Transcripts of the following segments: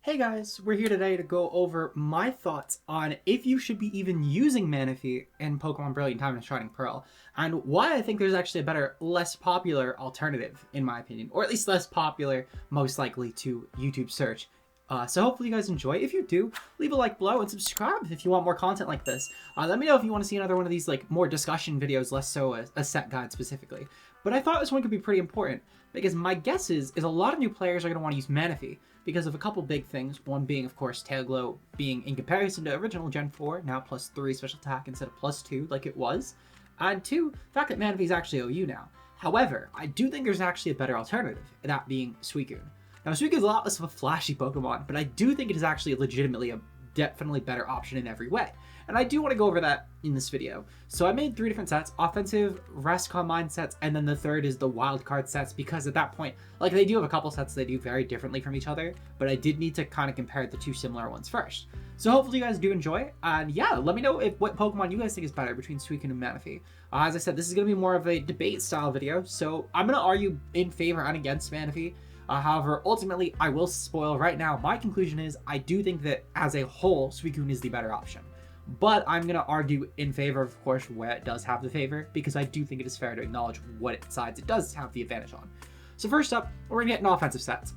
Hey guys, we're here today to go over my thoughts on if you should be even using Manaphy in Pokemon Brilliant Diamond and Shining Pearl, and why I think there's actually a better, less popular alternative, in my opinion, or at least less popular, most likely, to YouTube search. So hopefully you guys enjoy. If you do, leave a like below and subscribe if you want more content like this. Let me know if you want to see another one of these more discussion videos, less so a set guide specifically. But I thought this one could be pretty important because my guess is a lot of new players are going to want to use Manaphy because of a couple big things. One being, of course, Tailglow being, in comparison to original Gen 4, now +3 special attack instead of +2 like it was. And two, the fact that Manaphy is actually OU now. However, I do think there's actually a better alternative, that being Suicune. Now, Suicune is a lot less of a flashy Pokemon, but I do think it is actually legitimately a definitely better option in every way. And I do want to go over that in this video. So I made 3 different sets: offensive, rest, calm mind sets, and then the third is the wild card sets, because at that point, they do have a couple sets they do very differently from each other, but I did need to kind of compare the 2 similar ones first. So hopefully you guys do enjoy, and yeah, let me know what Pokemon you guys think is better between Suicune and Manaphy. As I said, this is going to be more of a debate style video, so I'm going to argue in favor and against Manaphy. However, ultimately, I will spoil right now, my conclusion is I do think that as a whole, Suicune is the better option. But I'm going to argue in favor, of course, where it does have the favor, because I do think it is fair to acknowledge what sides it does have the advantage on. So first up, we're going to get an offensive set.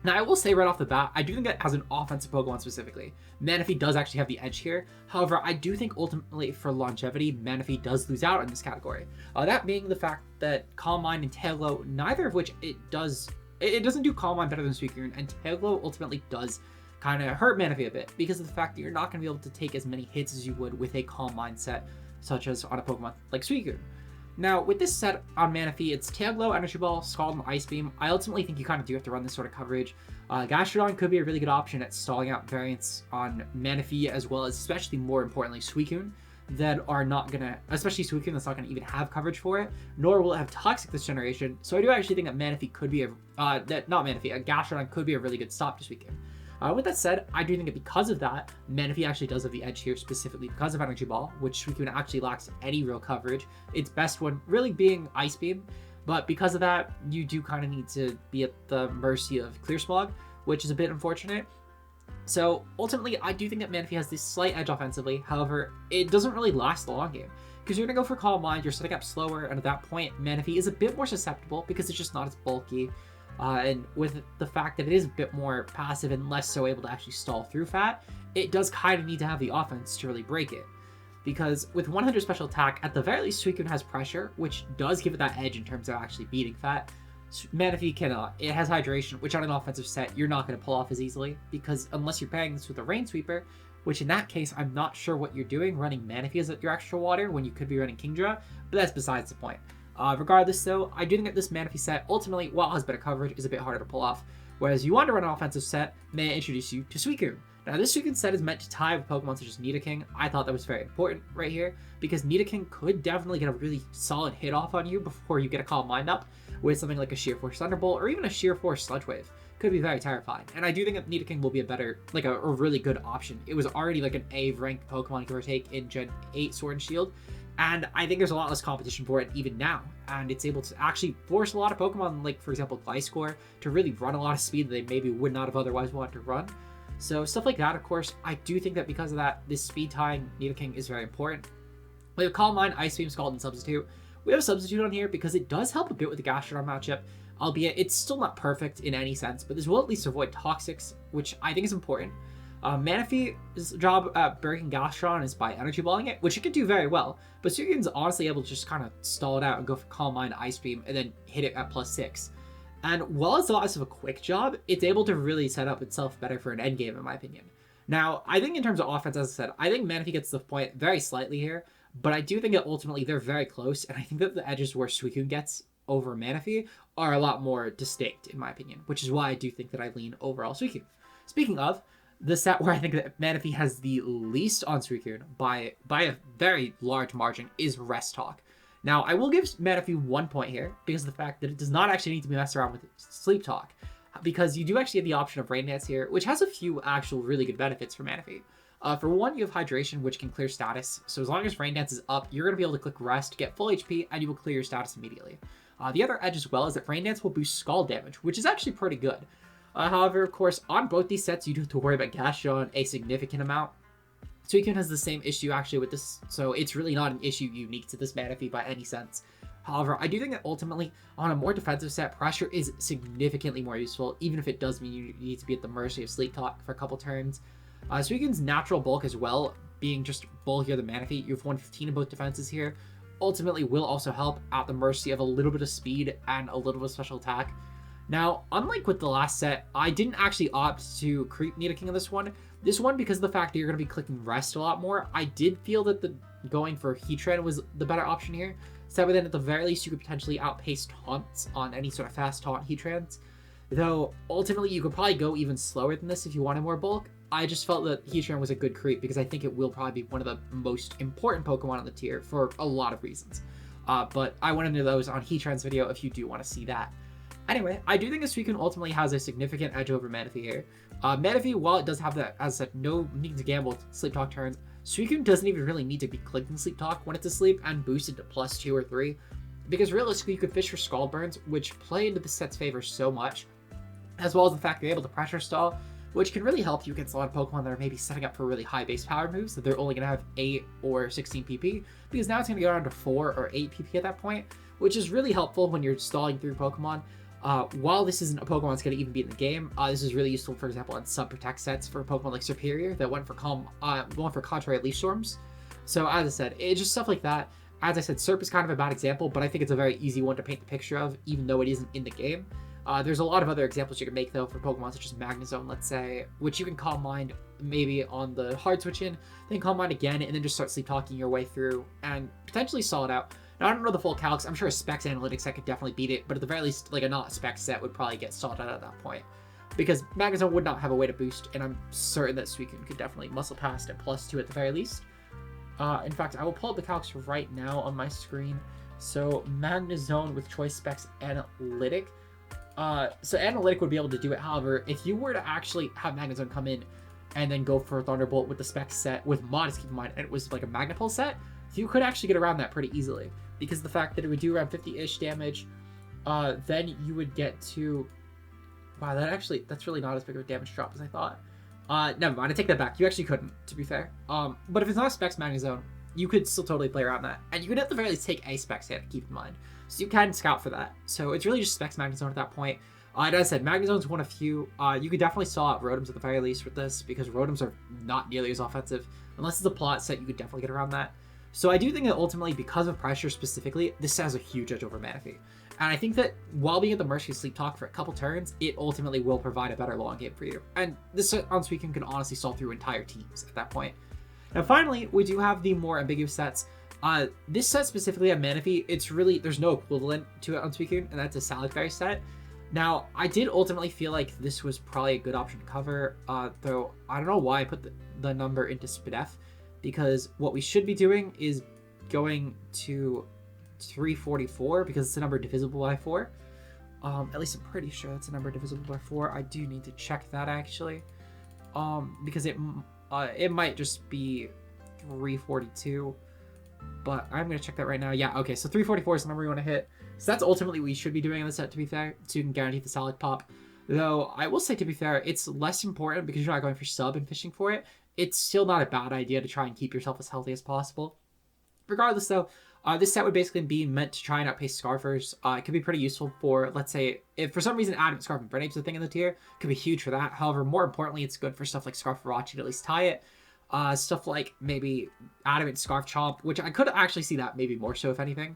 Now, I will say right off the bat, I do think that as an offensive Pokemon specifically, Manaphy does actually have the edge here. However, I do think ultimately for longevity, Manaphy does lose out in this category. That being the fact that Calm Mind and Tailglow, neither of which it doesn't do Calm Mind better than Suicune, and Tailglow ultimately does kind of hurt Manaphy a bit because of the fact that you're not going to be able to take as many hits as you would with a Calm Mind set, such as on a Pokemon like Suicune. Now, with this set on Manaphy, it's Tailglow, Energy Ball, Scald, and Ice Beam. I ultimately think you kind of do have to run this sort of coverage. Gastrodon could be a really good option at stalling out variants on Manaphy, as well as, especially more importantly, Suicune, that are not going to, especially Suicune, that's not going to even have coverage for it, nor will it have Toxic this generation. So I do actually think that Manaphy could be Gastrodon could be a really good stop to Suicune. With that said, I do think that because of that, Manaphy actually does have the edge here, specifically because of Energy Ball, which Suicune actually lacks any real coverage. Its best one really being Ice Beam, but because of that, you do kind of need to be at the mercy of Clear Smog, which is a bit unfortunate. So ultimately, I do think that Manaphy has this slight edge offensively. However, it doesn't really last the long game, because you're going to go for Calm Mind, you're setting up slower, and at that point, Manaphy is a bit more susceptible because it's just not as bulky. And with the fact that it is a bit more passive and less so able to actually stall through fat, it does kind of need to have the offense to really break it. Because with 100 special attack, at the very least, Suicune has pressure, which does give it that edge in terms of actually beating fat. Manaphy cannot. It has hydration, which on an offensive set, you're not going to pull off as easily, because unless you're pairing this with a Rain Sweeper, which in that case, I'm not sure what you're doing, running Manaphy as your extra water when you could be running Kingdra, but that's besides the point. Regardless though, I do think that this Manaphy set, ultimately, while it has better coverage, is a bit harder to pull off. Whereas you want to run an offensive set, may I introduce you to Suicune. Now this Suicune set is meant to tie with Pokemon such as Nidoking. I thought that was very important right here, because Nidoking could definitely get a really solid hit off on you before you get a Calm Mind up with something like a Sheer Force Thunderbolt or even a Sheer Force Sludge Wave. Could be very terrifying. And I do think that Nidoking will be a really good option. It was already like an A-ranked Pokemon, give or take, in Gen 8 Sword and Shield. And I think there's a lot less competition for it even now. And it's able to actually force a lot of Pokemon, like, for example, Gliscor, to really run a lot of speed that they maybe would not have otherwise wanted to run. So stuff like that, of course, I do think that because of that, this speed tying Nidoking is very important. We have Calm Mind, Ice Beam, Scald, and Substitute. We have a Substitute on here because it does help a bit with the Gastrodon matchup, albeit it's still not perfect in any sense, but this will at least avoid Toxics, which I think is important. Manaphy's job at breaking Gastrodon is by Energy Balling it, which it could do very well, but Suicune's honestly able to just kind of stall it out and go for Calm Mind, Ice Beam, and then hit it at +6. And while it's a lot less of a quick job, it's able to really set up itself better for an endgame, in my opinion. Now, I think in terms of offense, as I said, I think Manaphy gets the point very slightly here, but I do think that ultimately they're very close, and I think that the edges where Suicune gets over Manaphy are a lot more distinct, in my opinion, which is why I do think that I lean overall Suicune. Speaking of, the set where I think that Manaphy has the least on Suicune by a very large margin is Rest Talk. Now, I will give Manaphy 1 point here because of the fact that it does not actually need to be messed around with Sleep Talk, because you do actually have the option of Rain Dance here, which has a few actual really good benefits for Manaphy. For one, you have Hydration, which can clear status, so as long as Rain Dance is up, you're going to be able to click Rest, get full HP, and you will clear your status immediately. The other edge as well is that Rain Dance will boost Scald damage, which is actually pretty good. However, of course, on both these sets, you do have to worry about Gaston a significant amount. Suicune has the same issue actually with this, so it's really not an issue unique to this Manaphy by any sense. However, I do think that ultimately, on a more defensive set, pressure is significantly more useful, even if it does mean you need to be at the mercy of Sleep Talk for a couple turns. Suicune's natural bulk as well, being just bulkier than Manaphy, you have 115 in both defenses here, ultimately will also help at the mercy of a little bit of speed and a little bit of special attack. Now, unlike with the last set, I didn't actually opt to creep Nidoking in this one. This one, because of the fact that you're going to be clicking rest a lot more, I did feel that the going for Heatran was the better option here. So then at the very least, you could potentially outpace taunts on any sort of fast taunt Heatrans. Though, ultimately, you could probably go even slower than this if you wanted more bulk. I just felt that Heatran was a good creep because I think it will probably be one of the most important Pokemon on the tier for a lot of reasons. But I went into those on Heatran's video if you do want to see that. Anyway, I do think that Suicune ultimately has a significant edge over Manaphy here. Manaphy, while it does have that, as I said, no need to gamble Sleep Talk turns, Suicune doesn't even really need to be clicking Sleep Talk when it's asleep and boosted to +2 or 3. Because realistically, you could fish for Scald Burns, which play into the set's favor so much, as well as the fact you're able to pressure stall, which can really help you against a lot of Pokemon that are maybe setting up for really high base power moves, that they're only going to have 8 or 16 PP, because now it's going to go down to 4 or 8 PP at that point, which is really helpful when you're stalling through Pokemon. While this isn't a Pokemon that's going to even be in the game, this is really useful, for example, in sub-protect sets for Pokemon like Serperior that went for Contrary Leaf Storms. So as I said, it's just stuff like that. As I said, Serp is kind of a bad example, but I think it's a very easy one to paint the picture of, even though it isn't in the game. There's a lot of other examples you can make, though, for Pokemon such as Magnezone, let's say, which you can Calm Mind maybe on the hard switch in, then Calm Mind again, and then just start Sleep Talking your way through, and potentially stall it out. Now, I don't know the full calcs. I'm sure a Specs Analytics set could definitely beat it, but at the very least, like a not Specs set would probably get stalled out at that point. Because Magnezone would not have a way to boost, and I'm certain that Suicune could definitely muscle past at +2 at the very least. In fact, I will pull up the calcs right now on my screen. So, Magnezone with Choice Specs Analytic. So Analytic would be able to do it. However, if you were to actually have Magnezone come in and then go for Thunderbolt with the Specs set with mods, keep in mind, and it was like a Magnapult set, you could actually get around that pretty easily. Because the fact that it would do around 50-ish damage, then you would get to... Wow, that's really not as big of a damage drop as I thought. Never mind, I take that back. You actually couldn't, to be fair. But if it's not a Specs Magnezone, you could still totally play around that. And you could at the very least take a Specs hit, keep in mind. So you can scout for that. So it's really just Specs Magnezone at that point. As I said, Magnezone's one of few. You could definitely stall out Rotoms at the very least with this, because Rotoms are not nearly as offensive. Unless it's a plot set, you could definitely get around that. So I do think that ultimately, because of pressure specifically, this has a huge edge over Manaphy. And I think that while being at the mercy of Sleep Talk for a couple turns, it ultimately will provide a better long game for you. And this set on Suicune can honestly stall through entire teams at that point. Now finally, we do have the more ambiguous sets. This set specifically on Manaphy, it's really, there's no equivalent to it on Suicune, and that's a Salac set. Now, I did ultimately feel like this was probably a good option to cover, though I don't know why I put the number into SPDF, because what we should be doing is going to 344, because it's a number divisible by 4. At least I'm pretty sure it's a number divisible by 4. I do need to check that, actually, because it might just be 342, but I'm going to check that right now. Yeah, okay, so 344 is the number we want to hit. So that's ultimately what we should be doing in this set, to be fair, so you can guarantee the Salac pop. Though, I will say, to be fair, it's less important because you're not going for sub and fishing for it. It's still not a bad idea to try and keep yourself as healthy as possible. Regardless, though, this set would basically be meant to try and outpace Scarfers. It could be pretty useful for, let's say, if for some reason Adamant Scarf and Burnape's a thing in the tier, it could be huge for that. However, more importantly, it's good for stuff like Scarferachi to at least tie it. Stuff like maybe Adamant Scarf Chomp, which I could actually see that maybe more so, if anything.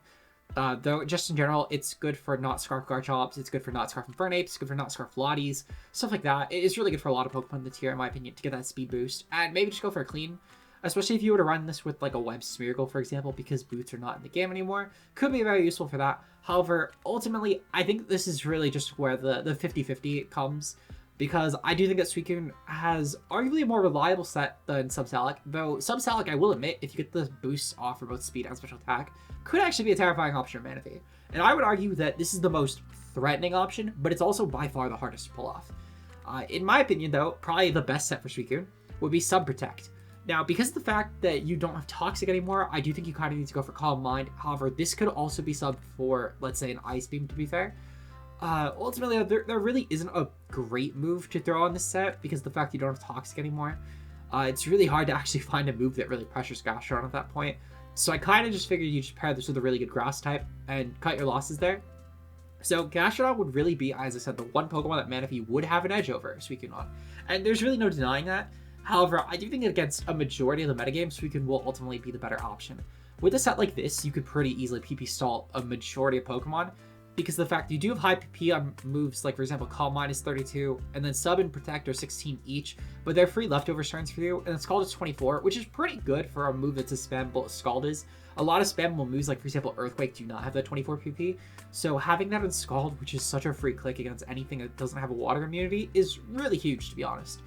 Though, just in general, it's good for not Scarf Garchomps, it's good for not Scarf and Burnapes, it's good for not Scarf Lotties, stuff like that. It is really good for a lot of Pokemon in the tier, in my opinion, to get that speed boost. And maybe just go for a clean, especially if you were to run this with like a Web Smeargle, for example, because boots are not in the game anymore. Could be very useful for that. However, ultimately, I think this is really just where the 50-50 comes, because I do think that Suicune has arguably a more reliable set than Salac, though Salac, I will admit, if you get the boosts off for both speed and special attack, could actually be a terrifying option in Manaphy. And I would argue that this is the most threatening option, but it's also by far the hardest to pull off. In my opinion, though, probably the best set for Suicune would be Sub Protect. Now, because of the fact that you don't have Toxic anymore, I do think you kind of need to go for Calm Mind. However, this could also be subbed for, let's say, an Ice Beam, to be fair. Ultimately, there really isn't a great move to throw on this set because of the fact you don't have Toxic anymore. It's really hard to actually find a move that really pressures Gastrodon at that point. So I kind of just figured you just pair this with a really good grass type and cut your losses there. So Gastrodon would really be, as I said, the one Pokemon that Manaphy would have an edge over Suicune on. And there's really no denying that. However, I do think that against a majority of the metagame, Suicune will ultimately be the better option. With a set like this, you could pretty easily PP stall a majority of Pokemon, because of the fact that you do have high PP on moves like, for example, Calm Mind is 32, and then Sub and Protect are 16 each, but they're free leftover turns for you, and Scald is 24, which is pretty good for a move that's as spammable as Scald is. A lot of spammable moves, like, for example, Earthquake, do not have that 24 PP, so having that in Scald, which is such a free click against anything that doesn't have a water immunity, is really huge, to be honest.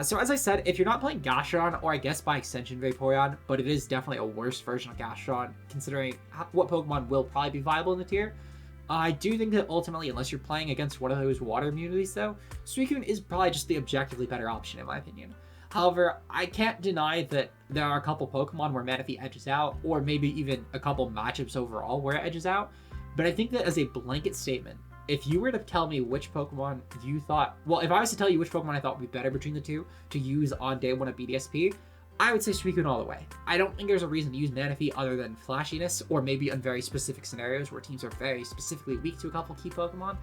So as I said, if you're not playing Gastrodon, or I guess by extension Vaporeon, but it is definitely a worse version of Gastrodon, considering what Pokemon will probably be viable in the tier, I do think that ultimately, unless you're playing against one of those water immunities though, Suicune is probably just the objectively better option in my opinion. However, I can't deny that there are a couple Pokemon where Manaphy edges out, or maybe even a couple matchups overall where it edges out, but I think that as a blanket statement, if you were to tell me which Pokemon you thought, well, if I was to tell you which Pokemon I thought would be better between the two to use on day one of BDSP, I would say Suicune all the way. I don't think there's a reason to use Manaphy other than flashiness, or maybe in very specific scenarios where teams are very specifically weak to a couple key Pokemon.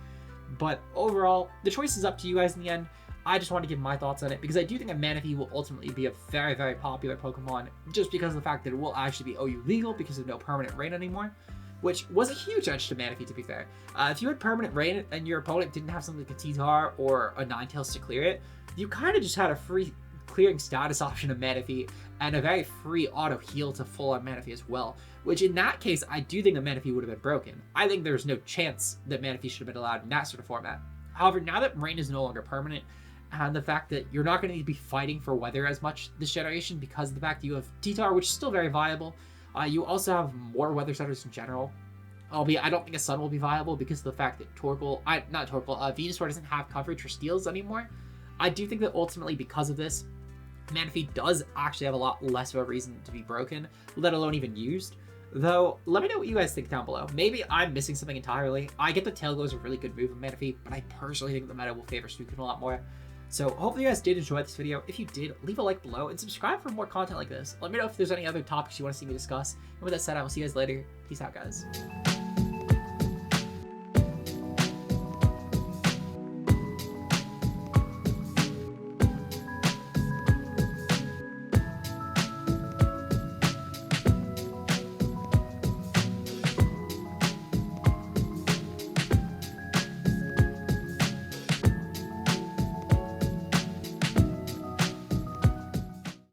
But overall, the choice is up to you guys in the end. I just want to give my thoughts on it, because I do think that Manaphy will ultimately be a very, very popular Pokemon, just because of the fact that it will actually be OU legal because of no permanent rain anymore, which was a huge edge to Manaphy, to be fair. If you had permanent rain and your opponent didn't have something like a T-Tar or a Ninetales to clear it, you kind of just had a free clearing status option of Manaphy and a very free auto heal to full on Manaphy as well, which in that case I do think that Manaphy would have been broken. I think there's no chance that Manaphy should have been allowed in that sort of format. However, now that rain is no longer permanent, and the fact that you're not going to need to be fighting for weather as much this generation because of the fact that you have T-Tar, which is still very viable, you also have more weather setters in general. Albeit I don't think a Sun will be viable because of the fact that Venusaur doesn't have coverage for steals anymore. I do think that ultimately because of this, Manaphy does actually have a lot less of a reason to be broken, let alone even used. Though, let me know what you guys think down below. Maybe I'm missing something entirely. I get that Tail Glow is a really good move of Manaphy, but I personally think the meta will favor Suicune a lot more. So hopefully you guys did enjoy this video. If you did, leave a like below and subscribe for more content like this. Let me know if there's any other topics you want to see me discuss. And with that said, I will see you guys later. Peace out, guys.